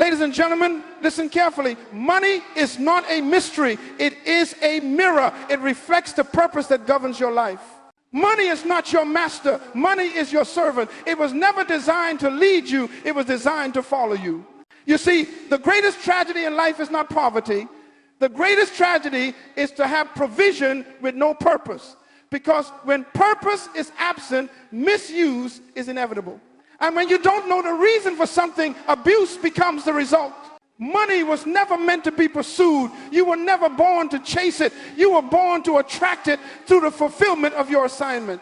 Ladies and gentlemen, listen carefully. Money is not a mystery. It is a mirror. It reflects the purpose that governs your life. Money is not your master. Money is your servant. It was never designed to lead you. It was designed to follow you. You see, the greatest tragedy in life is not poverty. The greatest tragedy is to have provision with no purpose. Because when purpose is absent, misuse is inevitable. And when you don't know the reason for something, abuse becomes the result. Money was never meant to be pursued. You were never born to chase it. You were born to attract it through the fulfillment of your assignment.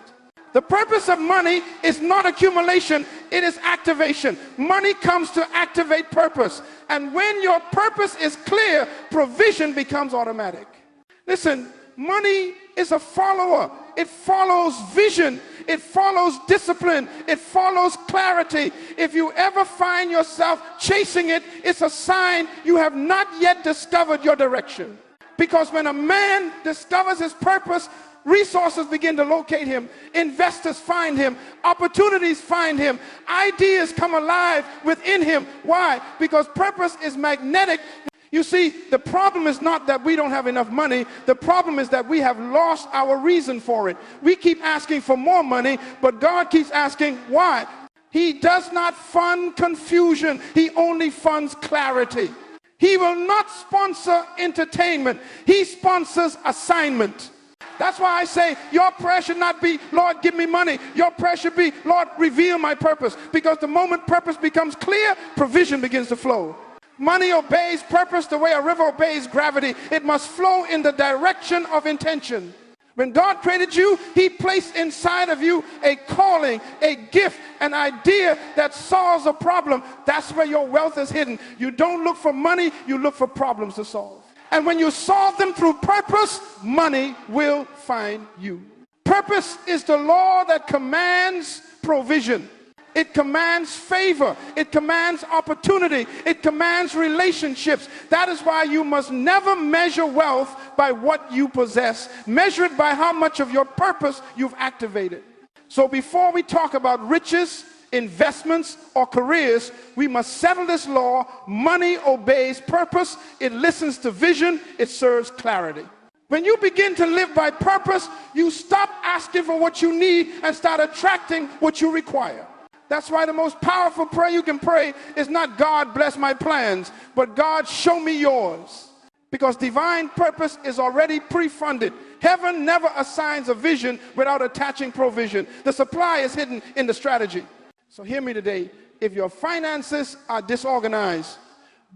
The purpose of money is not accumulation, it is activation. Money comes to activate purpose. And when your purpose is clear, provision becomes automatic. Listen, money is a follower. It follows vision. It follows discipline. It follows clarity. If you ever find yourself chasing it, it's a sign you have not yet discovered your direction. Because when a man discovers his purpose, resources begin to locate him. Investors find him. Opportunities find him. Ideas come alive within him. Why? Because purpose is magnetic. You see, the problem is not that we don't have enough money. The problem is that we have lost our reason for it. We keep asking for more money, but God keeps asking why. He does not fund confusion. He only funds clarity. He will not sponsor entertainment. He sponsors assignment. That's why I say your prayer should not be, Lord, give me money. Your prayer should be, Lord, reveal my purpose. Because the moment purpose becomes clear, provision begins to flow. Money obeys purpose the way a river obeys gravity. It must flow in the direction of intention. When God created you, he placed inside of you a calling, a gift, an idea that solves a problem. That's where your wealth is hidden. You don't look for money, you look for problems to solve. And when you solve them through purpose, money will find you. Purpose is the law that commands provision. It commands favor. It commands opportunity. It commands relationships. That is why you must never measure wealth by what you possess. Measure it by how much of your purpose you've activated. So before we talk about riches, investments, or careers, we must settle this law. Money obeys purpose. It listens to vision. It serves clarity. When you begin to live by purpose, you stop asking for what you need and start attracting what you require. That's why the most powerful prayer you can pray is not God bless my plans, but God show me yours. Because divine purpose is already pre-funded. Heaven never assigns a vision without attaching provision. The supply is hidden in the strategy. So hear me today. If your finances are disorganized,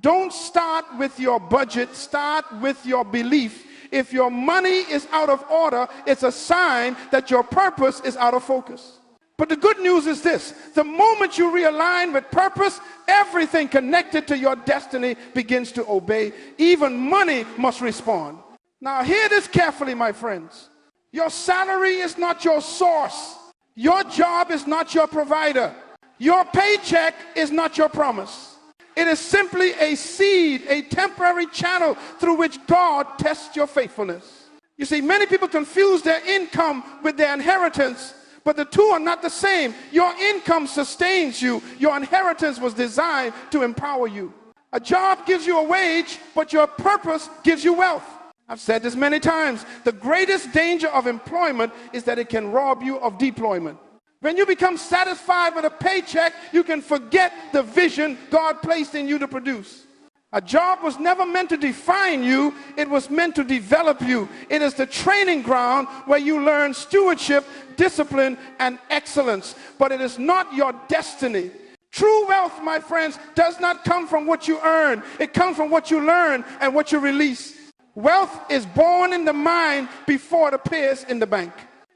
don't start with your budget, start with your belief. If your money is out of order, it's a sign that your purpose is out of focus. But the good news is this: the moment you realign with purpose, everything connected to your destiny begins to obey. Even money must respond. Now hear this carefully, my friends. Your salary is not your source. Your job is not your provider. Your paycheck is not your promise. It is simply a seed, a temporary channel through which God tests your faithfulness. You see, many people confuse their income with their inheritance. But the two are not the same. Your income sustains you. Your inheritance was designed to empower you. A job gives you a wage, but your purpose gives you wealth. I've said this many times. The greatest danger of employment is that it can rob you of deployment. When you become satisfied with a paycheck, you can forget the vision God placed in you to produce. A job was never meant to define you. It was meant to develop you. It is the training ground where you learn stewardship, discipline, and excellence. But it is not your destiny. True wealth, my friends, does not come from what you earn. It comes from what you learn and what you release. Wealth is born in the mind before it appears in the bank.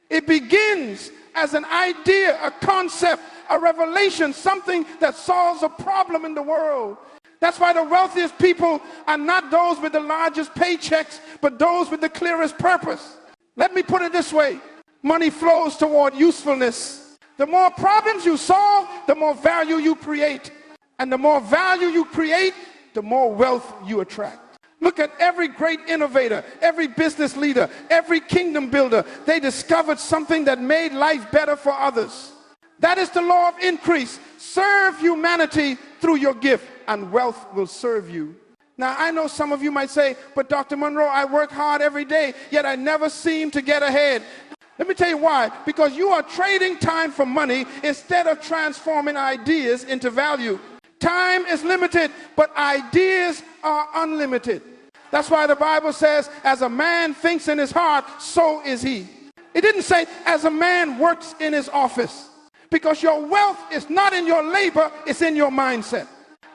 It begins as an idea, a concept, a revelation, something that solves a problem in the world. That's why the wealthiest people are not those with the largest paychecks, but those with the clearest purpose. Let me put it this way. Money flows toward usefulness. The more problems you solve, the more value you create. And the more value you create, the more wealth you attract. Look at every great innovator, every business leader, every kingdom builder. They discovered something that made life better for others. That is the law of increase. Serve humanity through your gift, and wealth will serve you. Now, I know some of you might say, but Dr. Munroe, I work hard every day, yet I never seem to get ahead. Let me tell you why. Because you are trading time for money instead of transforming ideas into value. Time is limited, but ideas are unlimited. That's why the Bible says, as a man thinks in his heart, so is he. It didn't say, as a man works in his office. Because your wealth is not in your labor, it's in your mindset.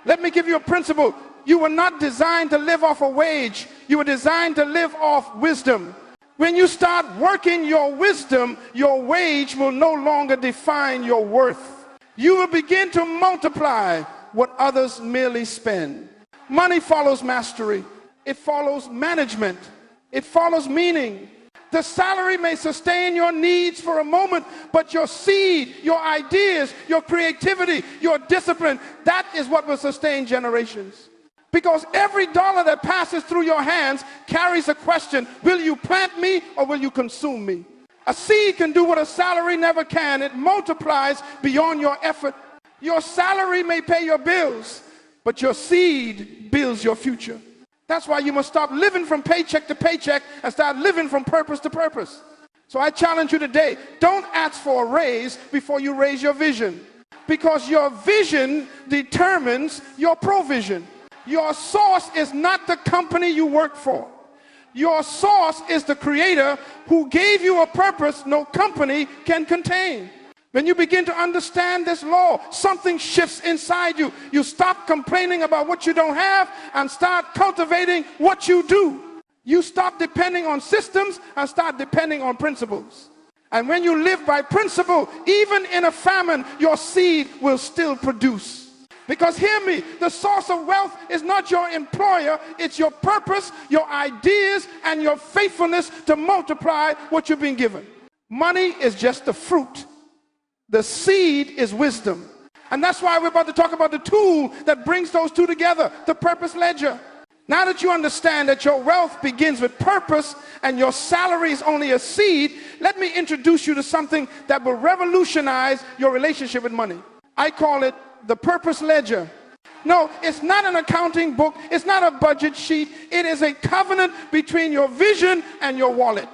Let me give you a principle. You were not designed to live off a wage. You were designed to live off wisdom. When you start working your wisdom, your wage will no longer define your worth. You will begin to multiply what others merely spend. Money follows mastery. It follows management. It follows meaning. The salary may sustain your needs for a moment, but your seed, your ideas, your creativity, your discipline, that is what will sustain generations. Because every dollar that passes through your hands carries a question: will you plant me or will you consume me? A seed can do what a salary never can. It multiplies beyond your effort. Your salary may pay your bills, but your seed builds your future. That's why you must stop living from paycheck to paycheck and start living from purpose to purpose. So I challenge you today, don't ask for a raise before you raise your vision. Because your vision determines your provision. Your source is not the company you work for. Your source is the Creator who gave you a purpose no company can contain. When you begin to understand this law, something shifts inside you. You stop complaining about what you don't have and start cultivating what you do. You stop depending on systems and start depending on principles. And when you live by principle, even in a famine, your seed will still produce. Because hear me, the source of wealth is not your employer, it's your purpose, your ideas, and your faithfulness to multiply what you've been given. Money is just the fruit. The seed is wisdom. And that's why we're about to talk about the tool that brings those two together, the purpose ledger. Now that you understand that your wealth begins with purpose and your salary is only a seed, let me introduce you to something that will revolutionize your relationship with money. I call it the purpose ledger. No, it's not an accounting book. It's not a budget sheet. It is a covenant between your vision and your wallet.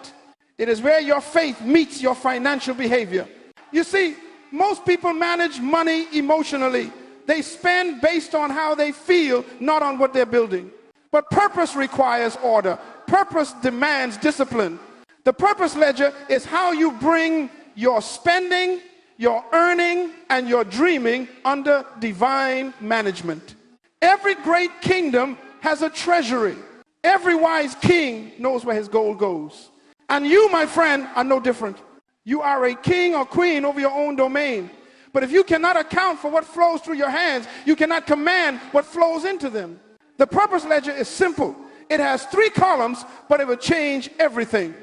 It is where your faith meets your financial behavior. You see, most people manage money emotionally. They spend based on how they feel, not on what they're building. But purpose requires order. Purpose demands discipline. The purpose ledger is how you bring your spending, your earning, and your dreaming under divine management. Every great kingdom has a treasury. Every wise king knows where his gold goes. And you, my friend, are no different. You are a king or queen over your own domain. But if you cannot account for what flows through your hands, you cannot command what flows into them. The purpose ledger is simple. It has 3 columns, but it will change everything.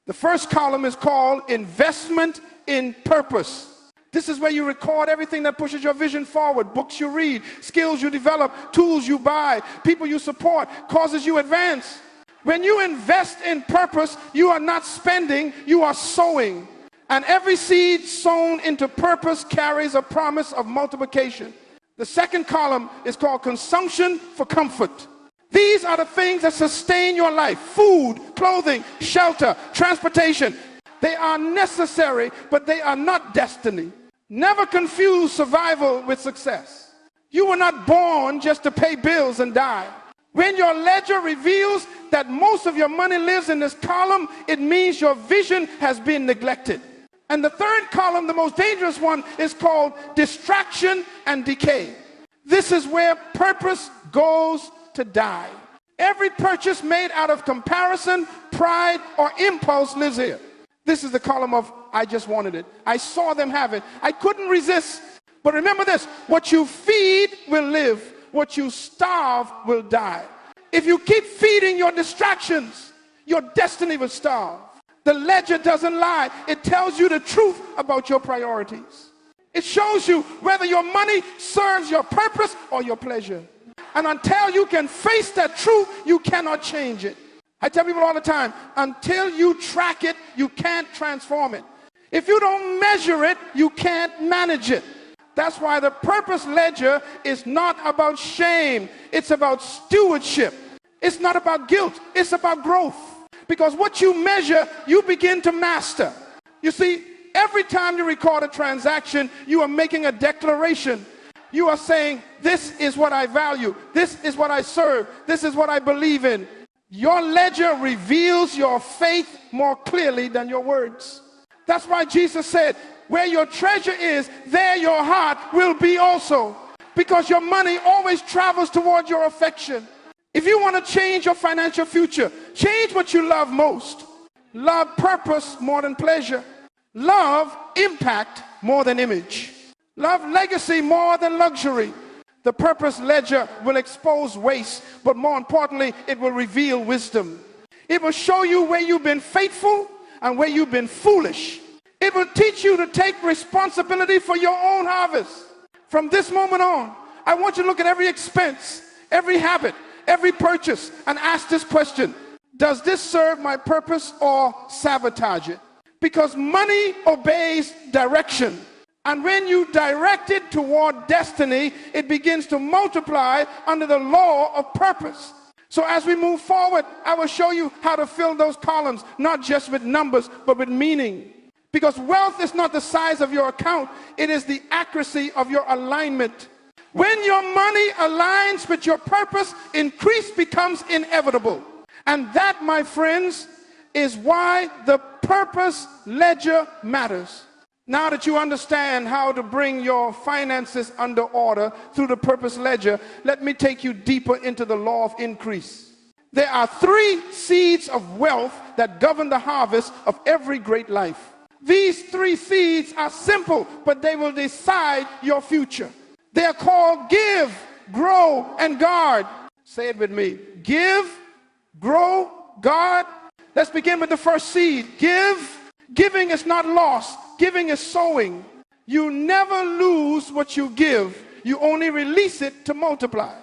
The first column is called investment in purpose. This is where you record everything that pushes your vision forward. Books you read, skills you develop, tools you buy, people you support, causes you advance. When you invest in purpose, you are not spending, you are sowing. And every seed sown into purpose carries a promise of multiplication. The second column is called consumption for comfort. These are the things that sustain your life: food, clothing, shelter, transportation. They are necessary, but they are not destiny. Never confuse survival with success. You were not born just to pay bills and die. When your ledger reveals that most of your money lives in this column, it means your vision has been neglected. And the third column, the most dangerous one, is called distraction and decay. This is where purpose goes to die. Every purchase made out of comparison, pride, or impulse lives here. This is the column of I just wanted it. I saw them have it. I couldn't resist. But remember this, what you feed will live. What you starve will die. If you keep feeding your distractions, your destiny will starve. The ledger doesn't lie. It tells you the truth about your priorities. It shows you whether your money serves your purpose or your pleasure. And until you can face that truth, you cannot change it. I tell people all the time, until you track it, you can't transform it. If you don't measure it, you can't manage it. That's why the purpose ledger is not about shame. It's about stewardship. It's not about guilt. It's about growth. Because what you measure, you begin to master. You see, every time you record a transaction, you are making a declaration. You are saying, this is what I value. This is what I serve. This is what I believe in. Your ledger reveals your faith more clearly than your words. That's why Jesus said, where your treasure is, there your heart will be also. Because your money always travels toward your affection. If you want to change your financial future, change what you love most. Love purpose more than pleasure. Love impact more than image. Love legacy more than luxury. The purpose ledger will expose waste, but more importantly, it will reveal wisdom. It will show you where you've been faithful and where you've been foolish. It will teach you to take responsibility for your own harvest. From this moment on, I want you to look at every expense, every habit, every purchase, and ask this question: does this serve my purpose or sabotage it? Because money obeys direction. And when you direct it toward destiny, it begins to multiply under the law of purpose. So as we move forward, I will show you how to fill those columns, not just with numbers, but with meaning. Because wealth is not the size of your account, it is the accuracy of your alignment. When your money aligns with your purpose, increase becomes inevitable. And that, my friends, is why the purpose ledger matters. Now that you understand how to bring your finances under order through the purpose ledger, let me take you deeper into the law of increase. There are 3 seeds of wealth that govern the harvest of every great life. These 3 seeds are simple, but they will decide your future. They are called give, grow, and guard. Say it with me. Give, grow, guard. Let's begin with the first seed. Give. Giving is not loss. Giving is sowing. You never lose what you give. You only release it to multiply.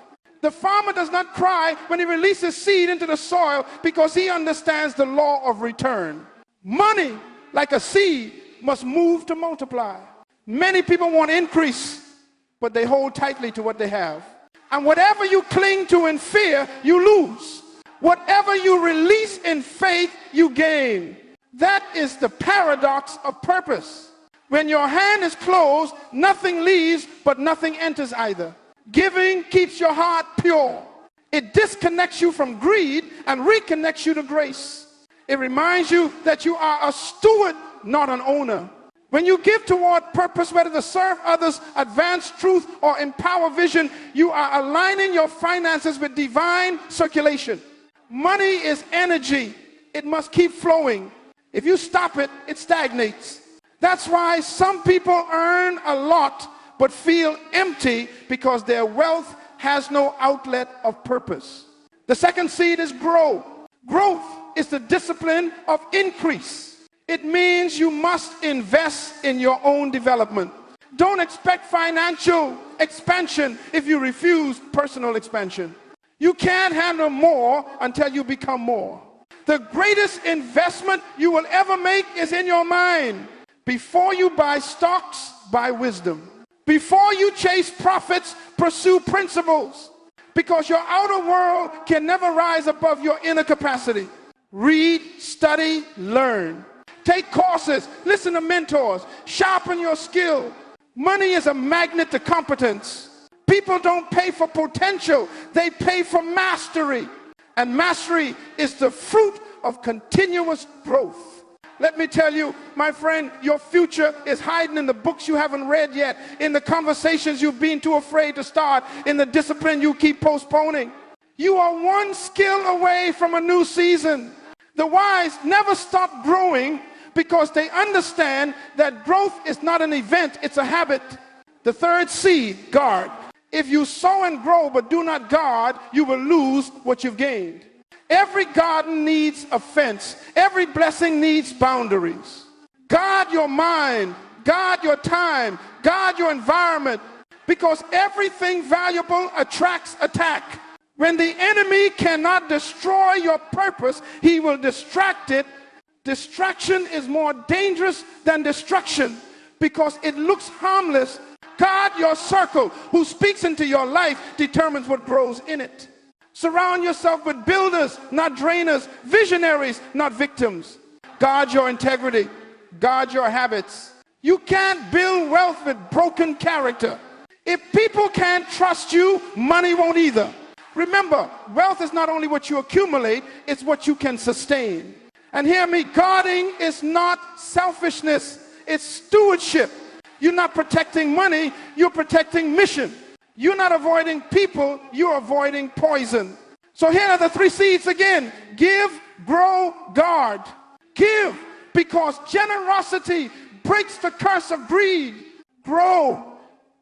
The farmer does not cry when he releases seed into the soil because he understands the law of return. Money, like a seed, must move to multiply. Many people want increase, but they hold tightly to what they have. And whatever you cling to in fear, you lose. Whatever you release in faith, you gain. That is the paradox of purpose. When your hand is closed, nothing leaves, but nothing enters either. Giving keeps your heart pure. It disconnects you from greed and reconnects you to grace. It reminds you that you are a steward, not an owner. When you give toward purpose, whether to serve others, advance truth, or empower vision, you are aligning your finances with divine circulation. Money is energy. It must keep flowing. If you stop it, it stagnates. That's why some people earn a lot but feel empty, because their wealth has no outlet of purpose. The second seed is grow. Growth is the discipline of increase. It means you must invest in your own development. Don't expect financial expansion if you refuse personal expansion. You can't handle more until you become more. The greatest investment you will ever make is in your mind. Before you buy stocks, buy wisdom. Before you chase profits, pursue principles. Because your outer world can never rise above your inner capacity. Read, study, learn. Take courses, listen to mentors, sharpen your skill. Money is a magnet to competence. People don't pay for potential, they pay for mastery. And mastery is the fruit of continuous growth. Let me tell you, my friend, your future is hiding in the books you haven't read yet, in the conversations you've been too afraid to start, in the discipline you keep postponing. You are one skill away from a new season. The wise never stop growing because they understand that growth is not an event, it's a habit. The third seed, guard. If you sow and grow but do not guard, you will lose what you've gained. Every garden needs a fence. Every blessing needs boundaries. Guard your mind. Guard your time. Guard your environment. Because everything valuable attracts attack. When the enemy cannot destroy your purpose, he will distract it Distraction is more dangerous than destruction because it looks harmless. God, your circle, who speaks into your life, determines what grows in it. Surround yourself with builders, not drainers, visionaries, not victims. Guard your integrity. Guard your habits. You can't build wealth with broken character. If people can't trust you, money won't either. Remember, wealth is not only what you accumulate, it's what you can sustain. And hear me, guarding is not selfishness, it's stewardship. You're not protecting money, you're protecting mission. You're not avoiding people, you're avoiding poison. So here are the 3 C's again. Give, grow, guard. Give, because generosity breaks the curse of greed. Grow,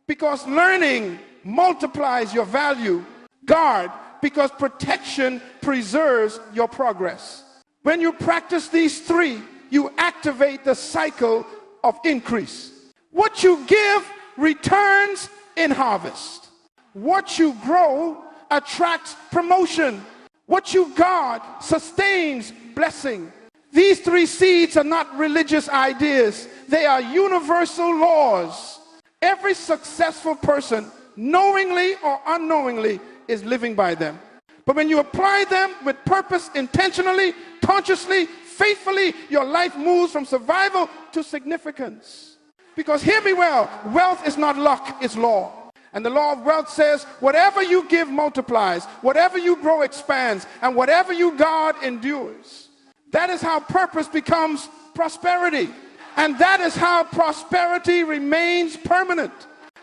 because learning multiplies your value. Guard, because protection preserves your progress. When you practice these 3, you activate the cycle of increase. What you give returns in harvest. What you grow attracts promotion. What you guard sustains blessing. These 3 seeds are not religious ideas. They are universal laws. Every successful person, knowingly or unknowingly, is living by them. But when you apply them with purpose, intentionally, consciously, faithfully, your life moves from survival to significance. Because hear me well, wealth is not luck, it's law. And the law of wealth says, whatever you give multiplies, whatever you grow expands, and whatever you guard endures. That is how purpose becomes prosperity. And that is how prosperity remains permanent.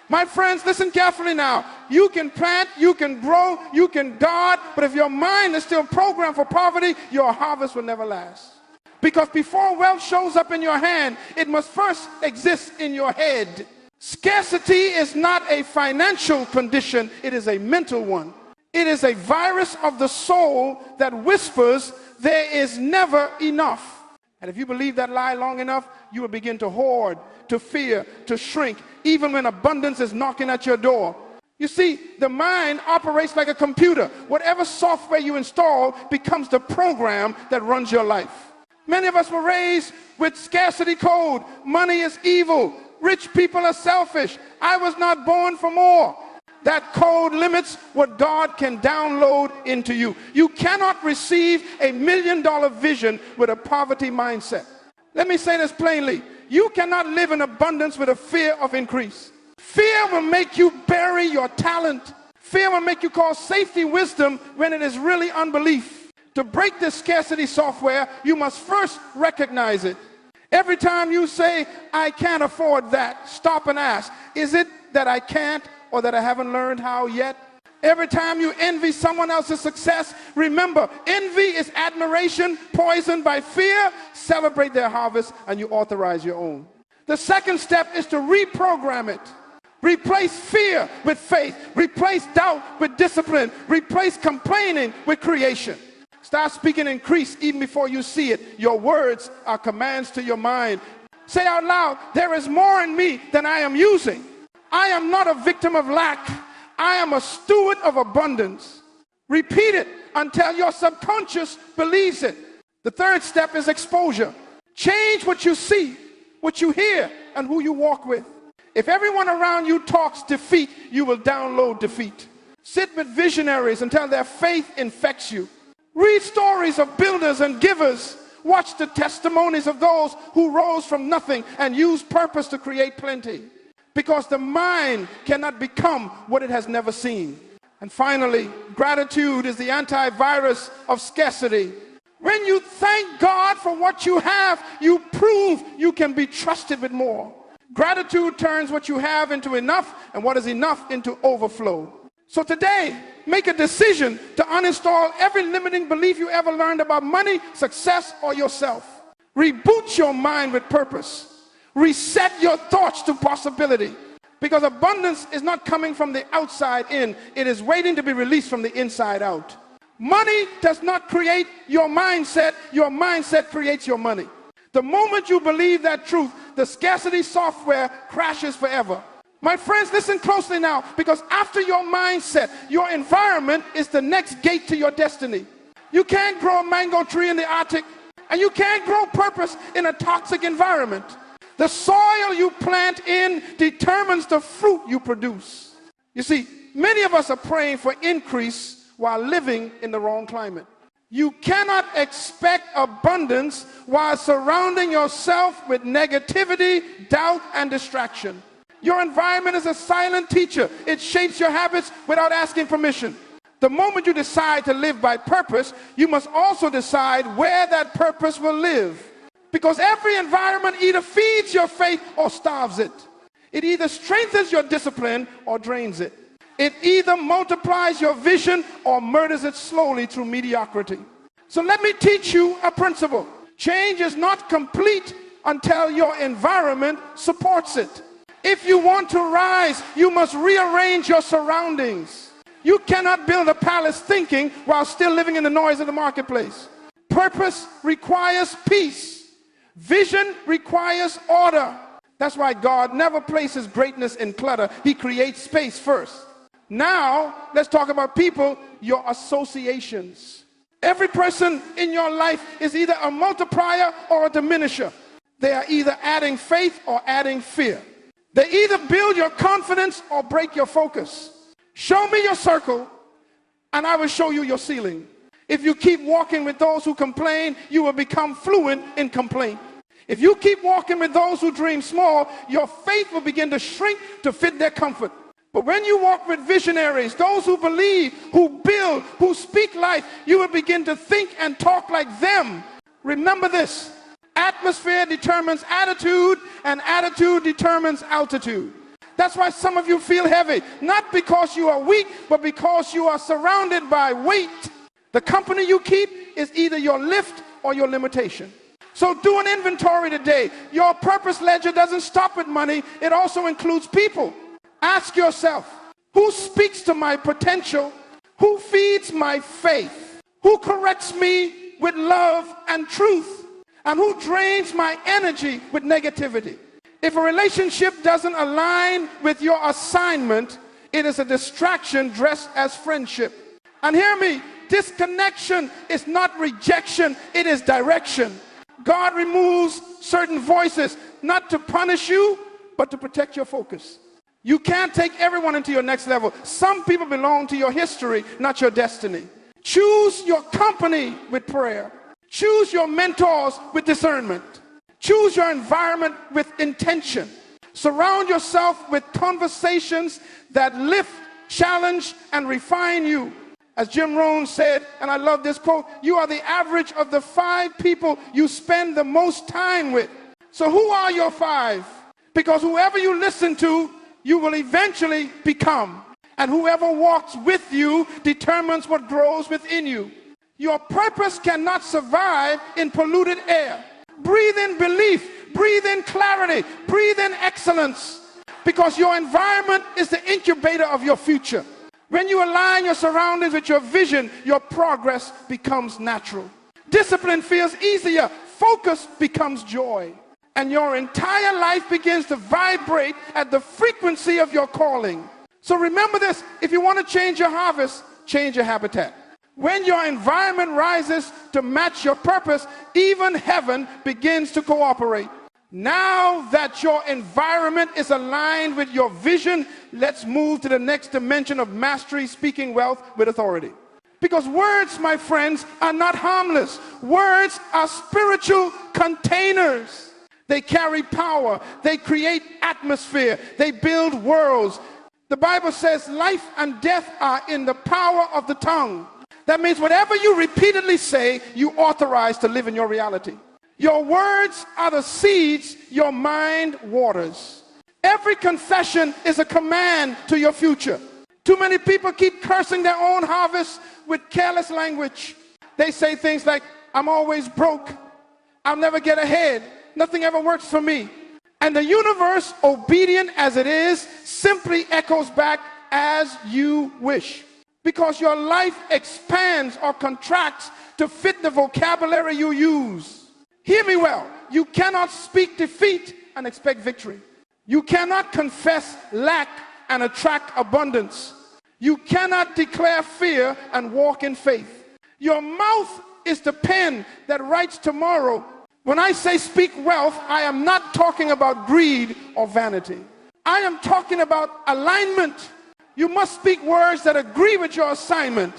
My friends, listen carefully now. You can plant, you can grow, you can guard, but if your mind is still programmed for poverty, your harvest will never last. Because before wealth shows up in your hand, it must first exist in your head. Scarcity is not a financial condition, it is a mental one. It is a virus of the soul that whispers, there is never enough. And if you believe that lie long enough, you will begin to hoard, to fear, to shrink, even when abundance is knocking at your door. You see, the mind operates like a computer. Whatever software you install becomes the program that runs your life. Many of us were raised with scarcity code. Money is evil. Rich people are selfish. I was not born for more. That code limits what God can download into you. You cannot receive $1 million vision with a poverty mindset. Let me say this plainly. You cannot live in abundance with a fear of increase. Fear will make you bury your talent. Fear will make you call safety wisdom when it is really unbelief. To break this scarcity software, you must first recognize it. Every time you say, I can't afford that, stop and ask, is it that I can't or that I haven't learned how yet? Every time you envy someone else's success, remember, envy is admiration poisoned by fear. Celebrate their harvest and you authorize your own. The second step is to reprogram it. Replace fear with faith. Replace doubt with discipline. Replace complaining with creation. Start speaking increase even before you see it. Your words are commands to your mind. Say out loud, there is more in me than I am using. I am not a victim of lack. I am a steward of abundance. Repeat it until your subconscious believes it. The third step is exposure. Change what you see, what you hear, and who you walk with. If everyone around you talks defeat, you will download defeat. Sit with visionaries until their faith infects you. Read stories of builders and givers. Watch the testimonies of those who rose from nothing and used purpose to create plenty. Because the mind cannot become what it has never seen. And finally, gratitude is the antivirus of scarcity. When you thank God for what you have, you prove you can be trusted with more. Gratitude turns what you have into enough and what is enough into overflow. So today, make a decision to uninstall every limiting belief you ever learned about money, success, or yourself. Reboot your mind with purpose. Reset your thoughts to possibility. Because abundance is not coming from the outside in. It is waiting to be released from the inside out. Money does not create your mindset. Your mindset creates your money. The moment you believe that truth, the scarcity software crashes forever. My friends, listen closely now, because after your mindset, your environment is the next gate to your destiny. You can't grow a mango tree in the Arctic. And you can't grow purpose in a toxic environment. The soil you plant in determines the fruit you produce. You see, many of us are praying for increase while living in the wrong climate. You cannot expect abundance while surrounding yourself with negativity, doubt, and distraction. Your environment is a silent teacher. It shapes your habits without asking permission. The moment you decide to live by purpose, you must also decide where that purpose will live. Because every environment either feeds your faith or starves it. It either strengthens your discipline or drains it. It either multiplies your vision or murders it slowly through mediocrity. So let me teach you a principle. Change is not complete until your environment supports it. If you want to rise, you must rearrange your surroundings. You cannot build a palace thinking while still living in the noise of the marketplace. Purpose requires peace. Vision requires order. That's why God never places greatness in clutter. He creates space first. Now, let's talk about people, your associations. Every person in your life is either a multiplier or a diminisher. They are either adding faith or adding fear. They either build your confidence or break your focus. Show me your circle, and I will show you your ceiling. If you keep walking with those who complain, you will become fluent in complaint. If you keep walking with those who dream small, your faith will begin to shrink to fit their comfort. But when you walk with visionaries, those who believe, who build, who speak life, you will begin to think and talk like them. Remember this: atmosphere determines attitude, and attitude determines altitude. That's why some of you feel heavy, not because you are weak, but because you are surrounded by weight. The company you keep is either your lift or your limitation. So do an inventory today. Your purpose ledger doesn't stop with money. It also includes people. Ask yourself, who speaks to my potential? Who feeds my faith? Who corrects me with love and truth? And who drains my energy with negativity? If a relationship doesn't align with your assignment, it is a distraction dressed as friendship. And hear me, disconnection is not rejection, it is direction. God removes certain voices, not to punish you, but to protect your focus. You can't take everyone into your next level. Some people belong to your history, not your destiny. Choose your company with prayer. Choose your mentors with discernment. Choose your environment with intention. Surround yourself with conversations that lift, challenge, and refine you. As Jim Rohn said, and I love this quote, you are the average of the 5 people you spend the most time with. So who are your 5? Because whoever you listen to, you will eventually become. And whoever walks with you determines what grows within you. Your purpose cannot survive in polluted air. Breathe in belief, breathe in clarity, breathe in excellence. Because your environment is the incubator of your future. When you align your surroundings with your vision, your progress becomes natural. Discipline feels easier. Focus becomes joy. And your entire life begins to vibrate at the frequency of your calling. So remember this: if you want to change your harvest, change your habitat. When your environment rises to match your purpose, even heaven begins to cooperate. Now that your environment is aligned with your vision, let's move to the next dimension of mastery, speaking wealth with authority. Because words, my friends, are not harmless. Words are spiritual containers. They carry power. They create atmosphere. They build worlds. The Bible says life and death are in the power of the tongue. That means whatever you repeatedly say, you authorize to live in your reality. Your words are the seeds your mind waters. Every confession is a command to your future. Too many people keep cursing their own harvest with careless language. They say things like, I'm always broke. I'll never get ahead. Nothing ever works for me. And the universe, obedient as it is, simply echoes back as you wish. Because your life expands or contracts to fit the vocabulary you use. Hear me well. You cannot speak defeat and expect victory. You cannot confess lack and attract abundance. You cannot declare fear and walk in faith. Your mouth is the pen that writes tomorrow. When I say speak wealth, I am not talking about greed or vanity. I am talking about alignment. You must speak words that agree with your assignment.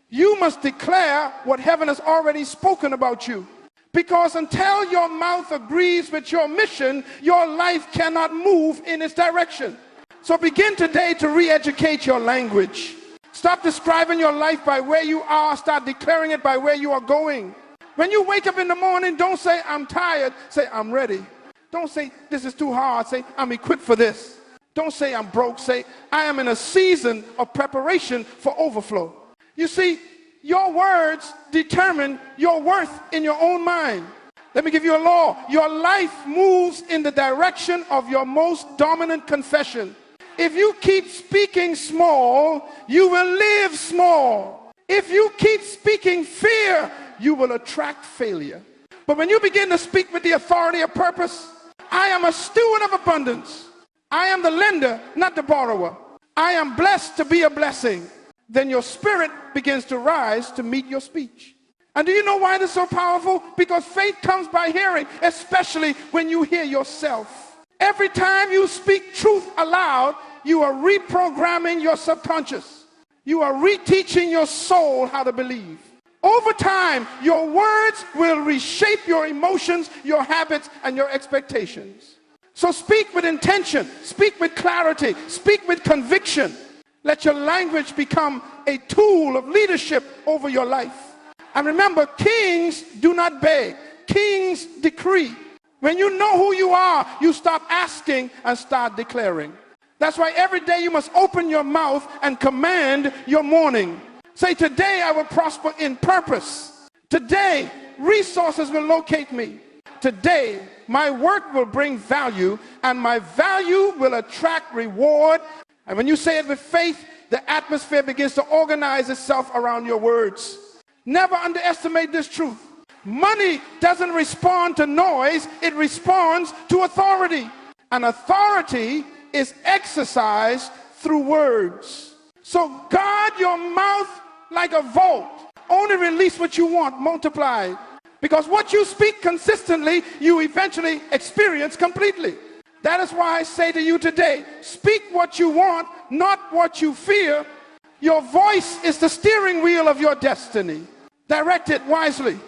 You must declare what heaven has already spoken about you. Because until your mouth agrees with your mission, your life cannot move in its direction. So begin today to re-educate your language. Stop describing your life by where you are. Start declaring it by where you are going. When you wake up in the morning, don't say, I'm tired. Say, I'm ready. Don't say, this is too hard. Say, I'm equipped for this. Don't say, I'm broke. Say, I am in a season of preparation for overflow. You see, your words determine your worth in your own mind. Let me give you a law. Your life moves in the direction of your most dominant confession. If you keep speaking small, you will live small. If you keep speaking fear, you will attract failure. But when you begin to speak with the authority of purpose, I am a steward of abundance. I am the lender, not the borrower. I am blessed to be a blessing. Then your spirit begins to rise to meet your speech. And do you know why this is so powerful? Because faith comes by hearing, especially when you hear yourself. Every time you speak truth aloud, you are reprogramming your subconscious. You are reteaching your soul how to believe. Over time, your words will reshape your emotions, your habits, and your expectations. So speak with intention, speak with clarity, speak with conviction. Let your language become a tool of leadership over your life. And remember, kings do not beg, kings decree. When you know who you are, you stop asking and start declaring. That's why every day you must open your mouth and command your morning. Say, today I will prosper in purpose. Today, resources will locate me. Today, my work will bring value, and my value will attract reward. And when you say it with faith, the atmosphere begins to organize itself around your words. Never underestimate this truth. Money doesn't respond to noise, it responds to authority. And authority is exercised through words. So guard your mouth like a vault. Only release what you want, multiply. Because what you speak consistently, you eventually experience completely. That is why I say to you today, speak what you want, not what you fear. Your voice is the steering wheel of your destiny. Direct it wisely.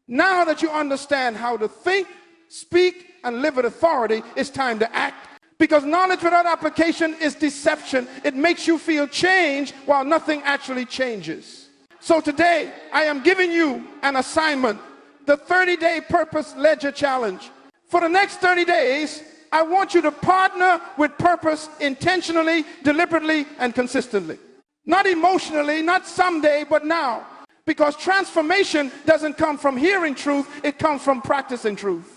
Now that you understand how to think, speak, and live with authority, it's time to act. Because knowledge without application is deception. It makes you feel change while nothing actually changes. So today, I am giving you an assignment, the 30-day Purpose Ledger Challenge. For the next 30 days, I want you to partner with purpose intentionally, deliberately, and consistently. Not emotionally, not someday, but now. Because transformation doesn't come from hearing truth, it comes from practicing truth.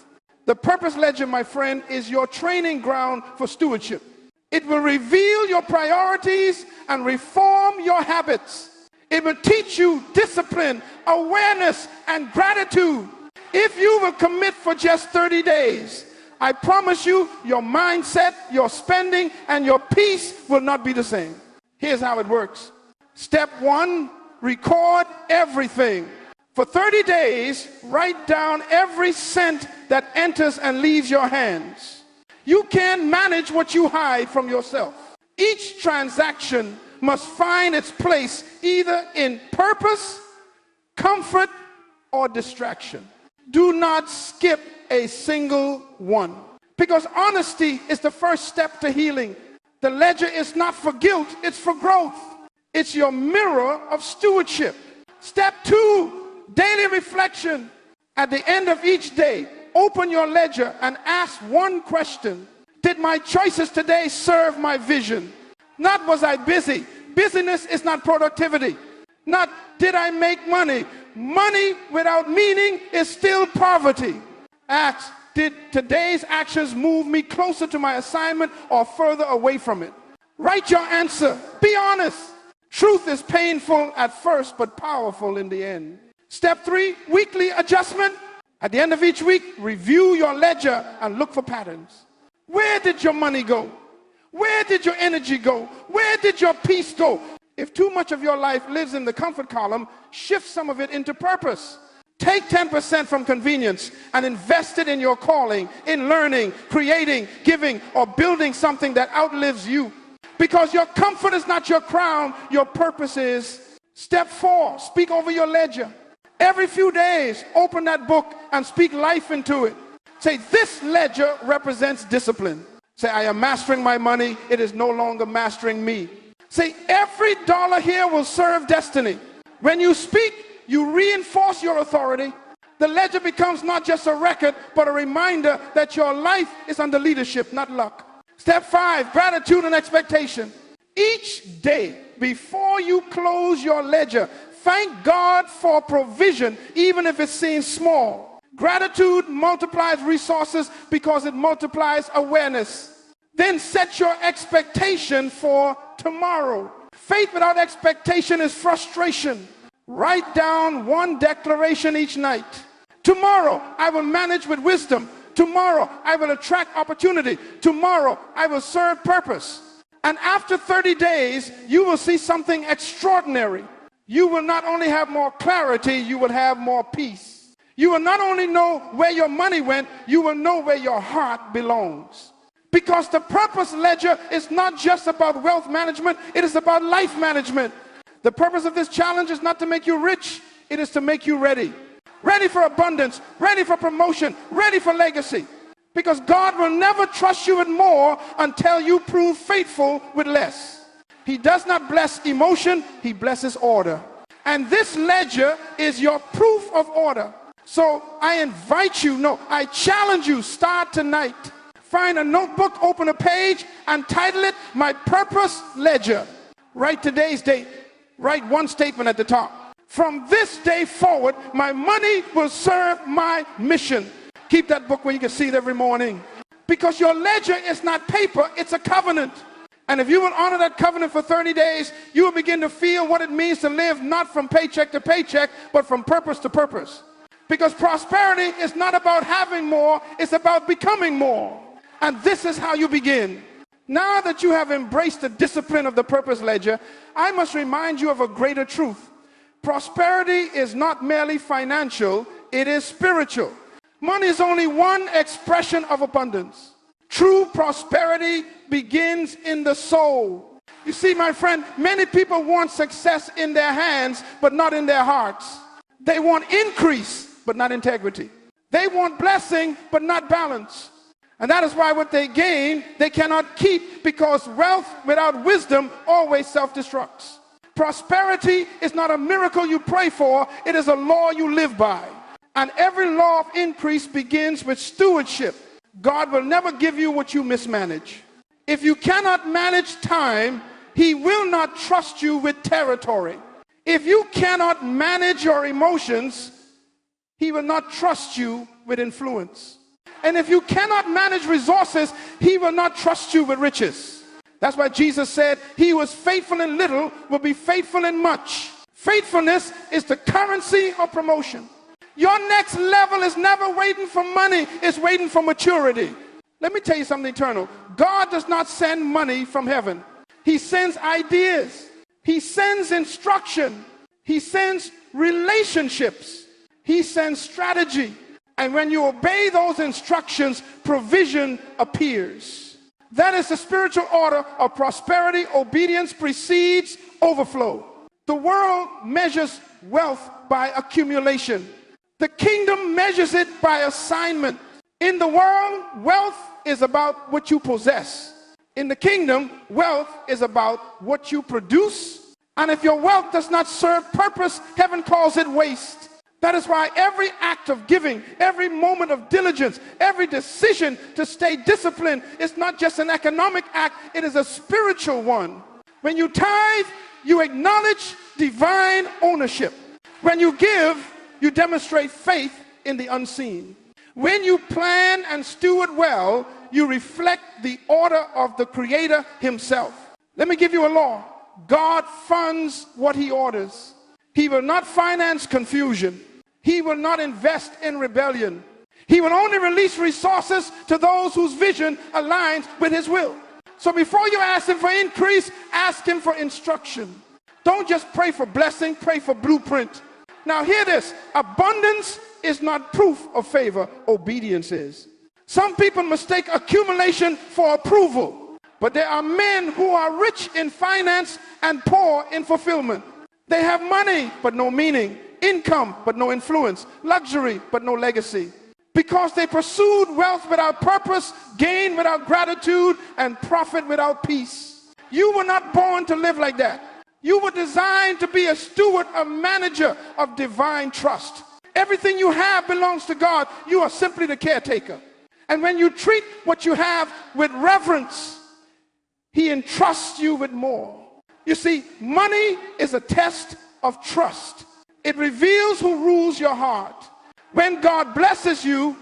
The Purpose Ledger, my friend, is your training ground for stewardship. It will reveal your priorities and reform your habits. It will teach you discipline, awareness, and gratitude. If you will commit for just 30 days, I promise you, your mindset, your spending, and your peace will not be the same. Here's how it works. Step 1, record everything. For 30 days, write down every cent that enters and leaves your hands. You can't manage what you hide from yourself. Each transaction must find its place either in purpose, comfort, or distraction. Do not skip a single one. Because honesty is the first step to healing. The ledger is not for guilt, it's for growth. It's your mirror of stewardship. Step 2, daily reflection. At the end of each day, open your ledger and ask one question. Did my choices today serve my vision? Not was I busy. Busyness is not productivity. Not did I make money. Money without meaning is still poverty. Ask, did today's actions move me closer to my assignment or further away from it? Write your answer. Be honest. Truth is painful at first, but powerful in the end. Step 3, weekly adjustment. At the end of each week, review your ledger and look for patterns. Where did your money go? Where did your energy go? Where did your peace go? If too much of your life lives in the comfort column, shift some of it into purpose. Take 10% from convenience and invest it in your calling, in learning, creating, giving, or building something that outlives you. Because your comfort is not your crown, your purpose is. Step 4, speak over your ledger. Every few days, open that book and speak life into it. Say, this ledger represents discipline. Say, I am mastering my money. It is no longer mastering me. Say, every dollar here will serve destiny. When you speak, you reinforce your authority. The ledger becomes not just a record, but a reminder that your life is under leadership, not luck. Step 5, gratitude and expectation. Each day before you close your ledger, thank God for provision, even if it seems small. Gratitude multiplies resources because it multiplies awareness. Then set your expectation for tomorrow. Faith without expectation is frustration. Write down one declaration each night. Tomorrow, I will manage with wisdom. Tomorrow, I will attract opportunity. Tomorrow, I will serve purpose. And after 30 days, you will see something extraordinary. You will not only have more clarity, you will have more peace. You will not only know where your money went, you will know where your heart belongs. Because the purpose ledger is not just about wealth management, it is about life management. The purpose of this challenge is not to make you rich, it is to make you ready. Ready for abundance, ready for promotion, ready for legacy. Because God will never trust you with more until you prove faithful with less. He does not bless emotion, he blesses order. And this ledger is your proof of order. So I invite you, I challenge you, start tonight. Find a notebook, open a page, and title it, My Purpose Ledger. Write today's date. Write one statement at the top. From this day forward, my money will serve my mission. Keep that book where you can see it every morning. Because your ledger is not paper, it's a covenant. And if you will honor that covenant for 30 days, you will begin to feel what it means to live not from paycheck to paycheck, but from purpose to purpose. Because prosperity is not about having more, it's about becoming more. And this is how you begin. Now that you have embraced the discipline of the purpose ledger, I must remind you of a greater truth. Prosperity is not merely financial, it is spiritual. Money is only one expression of abundance. True prosperity begins in the soul. You see, my friend, many people want success in their hands, but not in their hearts. They want increase, but not integrity. They want blessing, but not balance. And that is why what they gain, they cannot keep, because wealth without wisdom always self-destructs. Prosperity is not a miracle you pray for, it is a law you live by. And every law of increase begins with stewardship. God will never give you what you mismanage. If you cannot manage time, he will not trust you with territory. If you cannot manage your emotions, he will not trust you with influence. And if you cannot manage resources, he will not trust you with riches. That's why Jesus said, he who was faithful in little will be faithful in much. Faithfulness is the currency of promotion. Your next level is never waiting for money, it's waiting for maturity. Let me tell you something eternal. God does not send money from heaven. He sends ideas. He sends instruction. He sends relationships. He sends strategy. And when you obey those instructions, provision appears. That is the spiritual order of prosperity. Obedience precedes overflow. The world measures wealth by accumulation. The kingdom measures it by assignment. In the world, wealth is about what you possess. In the kingdom, wealth is about what you produce. And if your wealth does not serve purpose, heaven calls it waste. That is why every act of giving, every moment of diligence, every decision to stay disciplined is not just an economic act, it is a spiritual one. When you tithe, you acknowledge divine ownership. When you give, you demonstrate faith in the unseen. When you plan and steward well, you reflect the order of the Creator himself. Let me give you a law. God funds what he orders. He will not finance confusion. He will not invest in rebellion. He will only release resources to those whose vision aligns with his will. So before you ask him for increase, ask him for instruction. Don't just pray for blessing, pray for blueprint. Now hear this. Abundance is not proof of favor. Obedience is. Some people mistake accumulation for approval. But there are men who are rich in finance and poor in fulfillment. They have money but no meaning. Income but no influence. Luxury but no legacy. Because they pursued wealth without purpose, gain without gratitude, and profit without peace. You were not born to live like that. You were designed to be a steward, a manager of divine trust. Everything you have belongs to God. You are simply the caretaker. And when you treat what you have with reverence, He entrusts you with more. You see, money is a test of trust. It reveals who rules your heart. When God blesses you,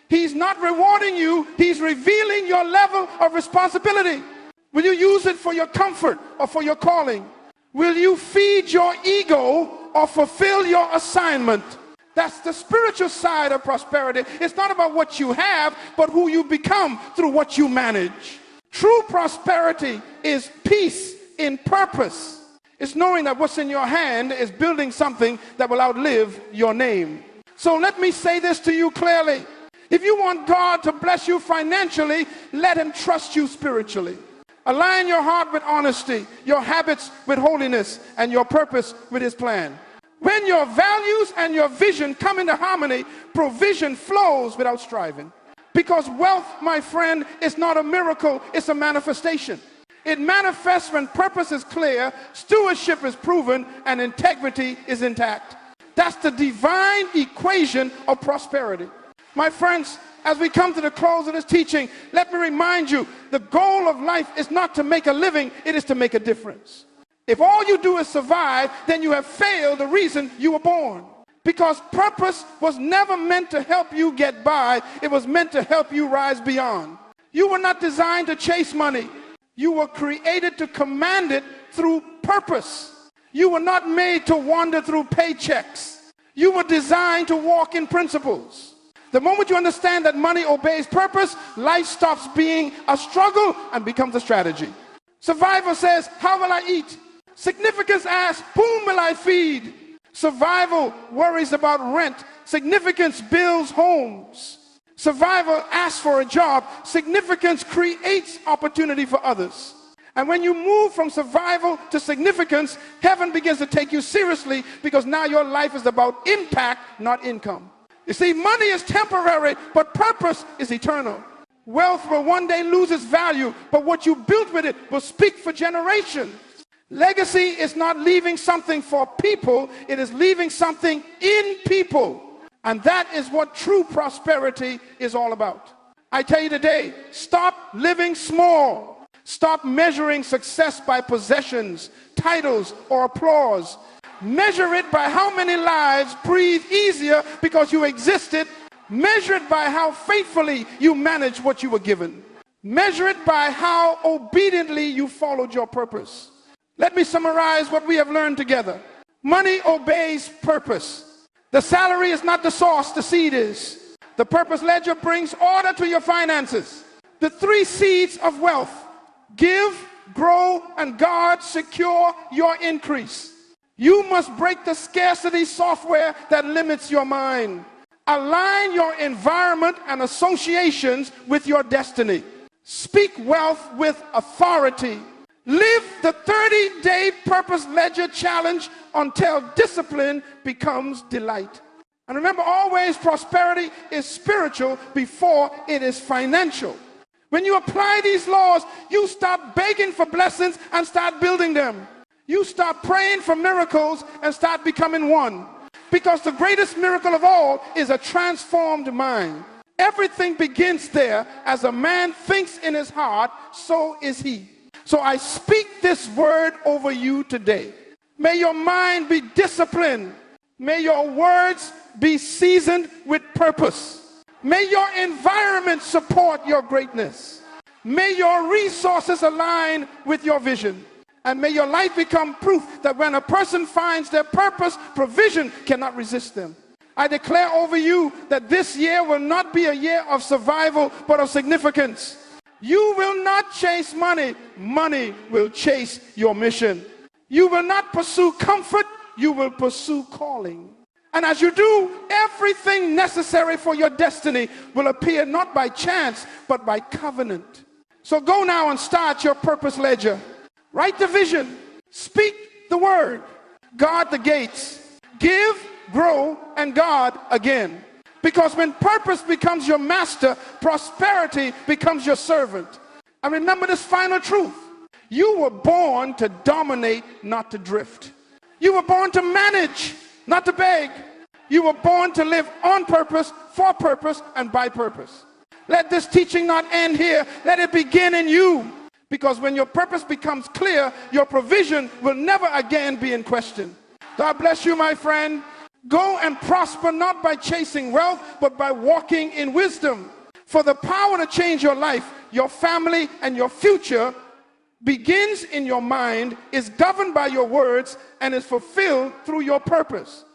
He's not rewarding you. He's revealing your level of responsibility. Will you use it for your comfort or for your calling? Will you feed your ego or fulfill your assignment? That's the spiritual side of prosperity. It's not about what you have, but who you become through what you manage. True prosperity is peace in purpose. It's knowing that what's in your hand is building something that will outlive your name. So let me say this to you clearly. If you want God to bless you financially, let Him trust you spiritually. Align your heart with honesty, your habits with holiness, and your purpose with His plan. When your values and your vision come into harmony, provision flows without striving. Because wealth, my friend, is not a miracle, it's a manifestation. It manifests when purpose is clear, stewardship is proven, and integrity is intact. That's the divine equation of prosperity. My friends, as we come to the close of this teaching, let me remind you, the goal of life is not to make a living, it is to make a difference. If all you do is survive, then you have failed the reason you were born. Because purpose was never meant to help you get by, it was meant to help you rise beyond. You were not designed to chase money. You were created to command it through purpose. You were not made to wander through paychecks. You were designed to walk in principles. The moment you understand that money obeys purpose, life stops being a struggle and becomes a strategy. Survival says, how will I eat? Significance asks, whom will I feed? Survival worries about rent. Significance builds homes. Survival asks for a job. Significance creates opportunity for others. And when you move from survival to significance, heaven begins to take you seriously because now your life is about impact, not income. You see, money is temporary, but purpose is eternal. Wealth will one day lose its value, but what you built with it will speak for generations. Legacy is not leaving something for people, it is leaving something in people. And that is what true prosperity is all about. I tell you today, stop living small. Stop measuring success by possessions, titles, or applause. Measure it by how many lives breathe easier because you existed. Measure it by how faithfully you managed what you were given. Measure it by how obediently you followed your purpose. Let me summarize what we have learned together. Money obeys purpose. The salary is not the source, the seed is. The purpose ledger brings order to your finances. The 3 seeds of wealth: give, grow, and guard secure your increase. You must break the scarcity software that limits your mind. Align your environment and associations with your destiny. Speak wealth with authority. Live the 30-day purpose ledger challenge until discipline becomes delight. And remember, always prosperity is spiritual before it is financial. When you apply these laws, you stop begging for blessings and start building them. You stop praying for miracles and start becoming one. Because the greatest miracle of all is a transformed mind. Everything begins there. As a man thinks in his heart, so is he. So I speak this word over you today. May your mind be disciplined. May your words be seasoned with purpose. May your environment support your greatness. May your resources align with your vision. And may your life become proof that when a person finds their purpose, provision cannot resist them. I declare over you that this year will not be a year of survival, but of significance. You will not chase money. Money will chase your mission. You will not pursue comfort. You will pursue calling. And as you do, everything necessary for your destiny will appear not by chance, but by covenant. So go now and start your purpose ledger. Write the vision. Speak the word. Guard the gates. Give, grow, and guard again. Because when purpose becomes your master, prosperity becomes your servant. And remember this final truth. You were born to dominate, not to drift. You were born to manage, not to beg. You were born to live on purpose, for purpose, and by purpose. Let this teaching not end here. Let it begin in you. Because when your purpose becomes clear, your provision will never again be in question. God bless you, my friend. Go and prosper not by chasing wealth, but by walking in wisdom. For the power to change your life, your family, and your future begins in your mind, is governed by your words, and is fulfilled through your purpose.